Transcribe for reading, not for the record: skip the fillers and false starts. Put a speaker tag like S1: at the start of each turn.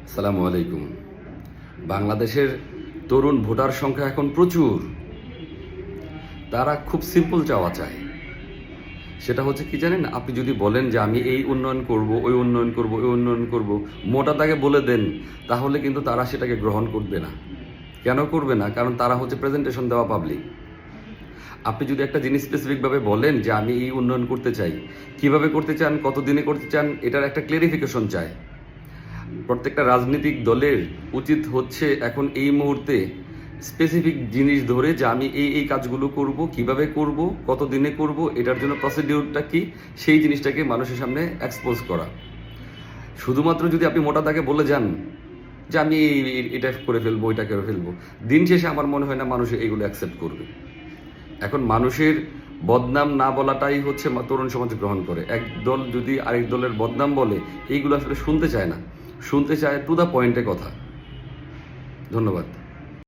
S1: আসসালামু আলাইকুম। বাংলাদেশের তরুণ ভোটার সংখ্যা এখন প্রচুর। তারা খুব সিম্পল চাওয়া চায়। সেটা হচ্ছে কি জানেন? আপনি যদি বলেন যে আমি এই উন্নয়ন করব, ওই উন্নয়ন করব, ওই উন্নয়ন করব, মোটা দাগে বলে দেন, তাহলে কিন্তু তারা সেটাকে গ্রহণ করবে না। কেন করবে না? কারণ তারা হচ্ছে প্রেজেন্টেশন দেওয়া পাবলিক। আপনি যদি একটা জিনিস স্পেসিফিকভাবে বলেন যে আমি এই উন্নয়ন করতে চাই, কিভাবে করতে চান, কত দিনে করতে চান, এটার একটা ক্লেরিফিকেশন চাই। প্রত্যেকটা রাজনৈতিক দলের উচিত হচ্ছে এখন এই মুহূর্তে স্পেসিফিক জিনিস ধরে যে আমি এই কাজগুলো করব, কিভাবে করব, কত দিনে করব, এটার জন্য প্রসিডিউরটা কি, সেই জিনিসটাকে মানুষের সামনে এক্সপোজ করা। শুধুমাত্র যদি আপনি মোটা দাগে বলে যান যে আমি এটা করে ফেলবো, এটা করে ফেলবো, দিন শেষে আমার মনে হয় না মানুষ এইগুলো অ্যাকসেপ্ট করবে। এখন মানুষের বদনাম না বলাটাই হচ্ছে তরুণ সমাজ গ্রহণ করে। এক দল যদি আরেক দলের বদনাম বলে, এইগুলো আসলে শুনতে চায় না, শুনতে চায় টু দ্য পয়েন্টে কথা। ধন্যবাদ।